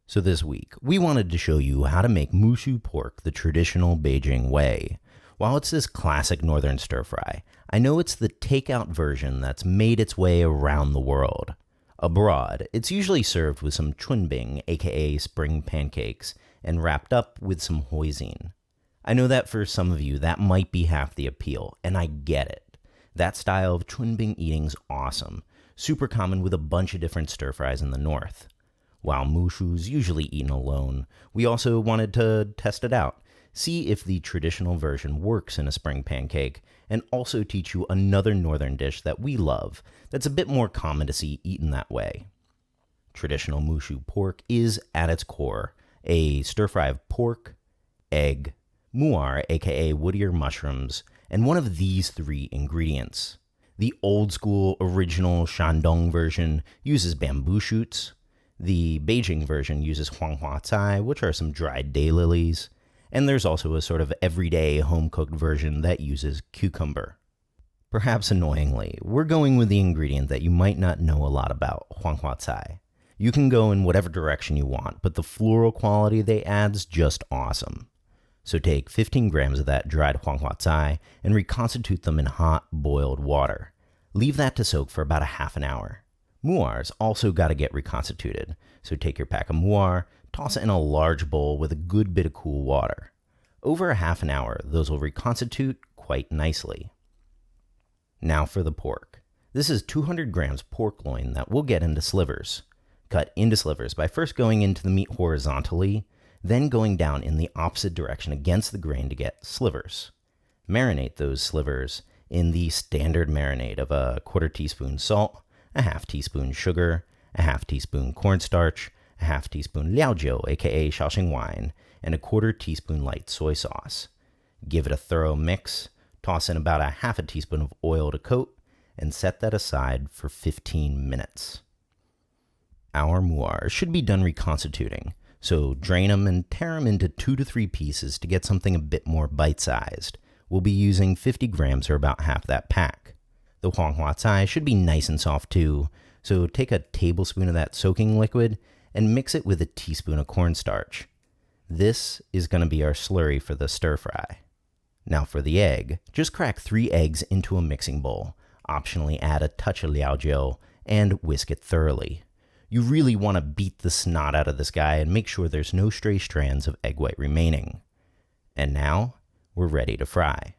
So this week, we wanted to show you how to make Moo Shu pork the traditional Beijing way. While it's this classic northern stir-fry, I know it's the takeout version that's made its way around the world. Abroad, it's usually served with some chunbing, aka spring pancakes, and wrapped up with some hoisin. I know that for some of you, that might be half the appeal, and I get it. That style of chunbing eating's awesome, super common with a bunch of different stir-fries in the north. While Moo Shu's usually eaten alone, we also wanted to test it out, see if the traditional version works in a spring pancake, and also teach you another northern dish that we love that's a bit more common to see eaten that way. Traditional Moo Shu pork is, at its core, a stir-fry of pork, egg, muar, aka wood ear mushrooms, and one of these three ingredients. The old-school original Shandong version uses bamboo shoots. The Beijing version uses huanghua which are some dried daylilies, and there's also a sort of everyday home-cooked version that uses cucumber. Perhaps annoyingly, we're going with the ingredient that you might not know a lot about, huanghua. You can go in whatever direction you want, but the floral quality they add's just awesome. So take 15 grams of that dried huanghua and reconstitute them in hot, boiled water. Leave that to soak for about a half an hour. Muar's also got to get reconstituted, so take your pack of muar, toss it in a large bowl with a good bit of cool water. Over a half an hour, those will reconstitute quite nicely. Now for the pork. This is 200 grams pork loin that we'll get into slivers. Cut into slivers by first going into the meat horizontally, then going down in the opposite direction against the grain to get slivers. Marinate those slivers in the standard marinade of a quarter teaspoon salt, a half teaspoon sugar, a half teaspoon cornstarch, a half teaspoon liaojiu, aka Shaoxing wine, and a quarter teaspoon light soy sauce. Give it a thorough mix, toss in about a half a teaspoon of oil to coat, and set that aside for 15 minutes. Our muar should be done reconstituting, so drain them and tear them into 2 to 3 pieces to get something a bit more bite-sized. We'll be using 50 grams or about half that pack. The huanghua should be nice and soft too, so take a tablespoon of that soaking liquid and mix it with a teaspoon of cornstarch. This is going to be our slurry for the stir-fry. Now for the egg, just crack 3 eggs into a mixing bowl, optionally add a touch of liaojiu, and whisk it thoroughly. You really want to beat the snot out of this guy and make sure there's no stray strands of egg white remaining. And now, we're ready to fry.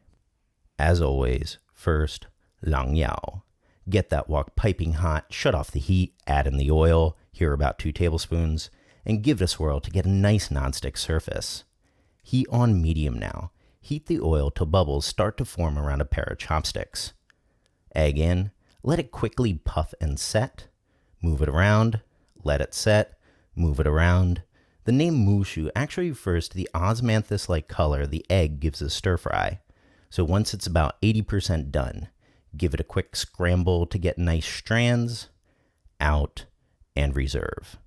As always, first, Lang Yao. Get that wok piping hot, shut off the heat, add in the oil, here about 2 tablespoons, and give it a swirl to get a nice nonstick surface. Heat on medium now. Heat the oil till bubbles start to form around a pair of chopsticks. Egg in, let it quickly puff and set. Move it around, let it set, move it around. The name Moo Shu actually refers to the osmanthus-like color the egg gives a stir-fry. So once it's about 80% done, give it a quick scramble to get nice strands, out, and reserve.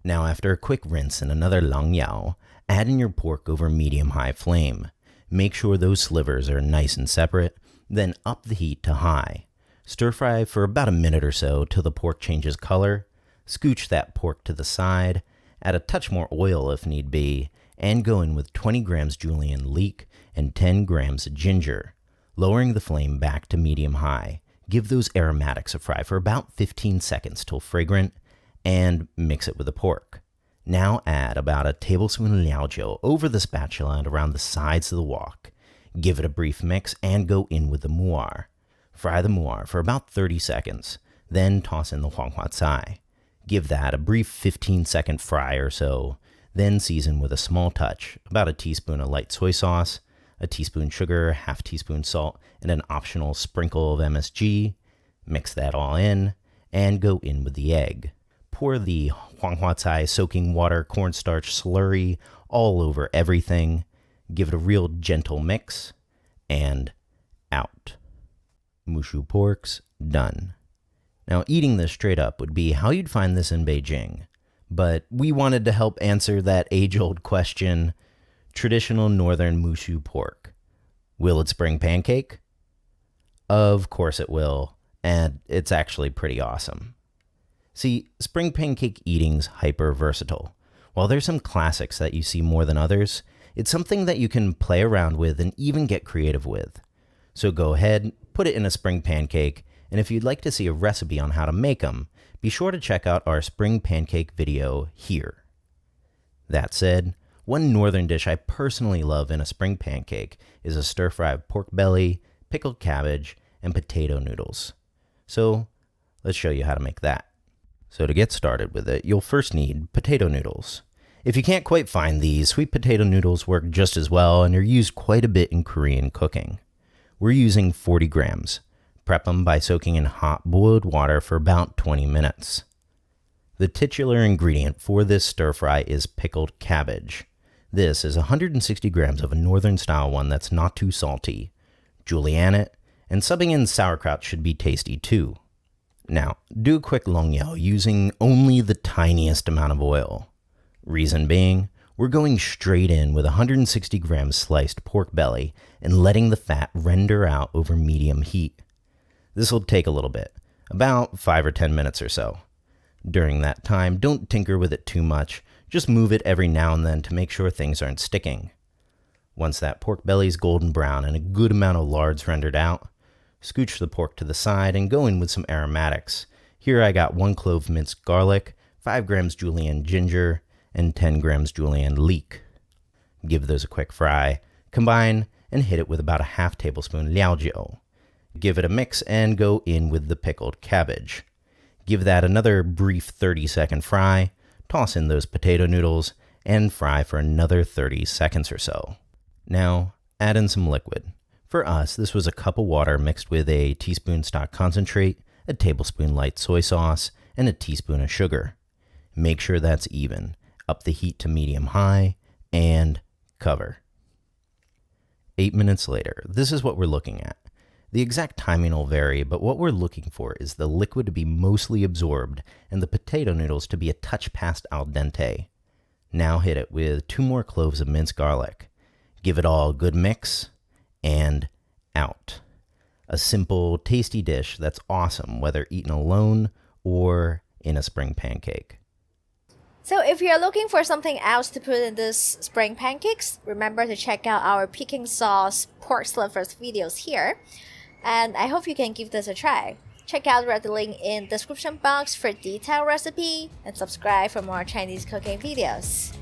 Now after a quick rinse and another Lang Yao, add in your pork over medium-high flame. Make sure those slivers are nice and separate, then up the heat to high. Stir fry for about a minute or so till the pork changes color. Scooch that pork to the side, add a touch more oil if need be, and go in with 20 grams julienne leek and 10 grams of ginger. Lowering the flame back to medium-high, give those aromatics a fry for about 15 seconds till fragrant, and mix it with the pork. Now add about a tablespoon of liaojiu over the spatula and around the sides of the wok. Give it a brief mix and go in with the muar. Fry the muar for about 30 seconds, then toss in the huanghua. Give that a brief 15-second fry or so, then season with a small touch, about a teaspoon of light soy sauce, a teaspoon sugar, half teaspoon salt, and an optional sprinkle of MSG. Mix that all in, and go in with the egg. Pour the huanghua soaking water cornstarch slurry all over everything. Give it a real gentle mix, and out. Moo Shu pork's done. Now eating this straight up would be how you'd find this in Beijing, but we wanted to help answer that age-old question, traditional northern Moo Shu pork. Will it spring pancake? Of course it will, and it's actually pretty awesome. See, spring pancake eating's hyper versatile. While there's some classics that you see more than others, it's something that you can play around with and even get creative with. So go ahead, put it in a spring pancake, and if you'd like to see a recipe on how to make them, be sure to check out our spring pancake video here. That said, one northern dish I personally love in a spring pancake is a stir-fry of pork belly, pickled cabbage, and potato noodles. So let's show you how to make that. So to get started with it, you'll first need potato noodles. If you can't quite find these, sweet potato noodles work just as well and are used quite a bit in Korean cooking. We're using 40 grams. Prep them by soaking in hot boiled water for about 20 minutes. The titular ingredient for this stir-fry is pickled cabbage. This is 160 grams of a northern style one that's not too salty. Julienne it, and subbing in sauerkraut should be tasty too. Now, do a quick longyao using only the tiniest amount of oil. Reason being, we're going straight in with 160 grams sliced pork belly and letting the fat render out over medium heat. This will take a little bit, about 5 or 10 minutes or so. During that time, don't tinker with it too much, just move it every now and then to make sure things aren't sticking. Once that pork belly's golden brown and a good amount of lard's rendered out, scooch the pork to the side and go in with some aromatics. Here I got 1 clove minced garlic, 5 grams julienne ginger, and 10 grams julienne leek. Give those a quick fry, combine, and hit it with about a half tablespoon liaojiu. Give it a mix and go in with the pickled cabbage. Give that another brief 30-second fry, toss in those potato noodles, and fry for another 30 seconds or so. Now, add in some liquid. For us, this was a cup of water mixed with a teaspoon stock concentrate, a tablespoon light soy sauce, and a teaspoon of sugar. Make sure that's even. Up the heat to medium-high, and cover. 8 minutes later, this is what we're looking at. The exact timing will vary, but what we're looking for is the liquid to be mostly absorbed and the potato noodles to be a touch past al dente. Now hit it with 2 more cloves of minced garlic. Give it all a good mix, and out. A simple, tasty dish that's awesome whether eaten alone or in a spring pancake. So if you're looking for something else to put in this spring pancakes, remember to check out our Peking sauce pork slivers videos here. And I hope you can give this a try. Check out the link in description box for detailed recipe and subscribe for more Chinese cooking videos.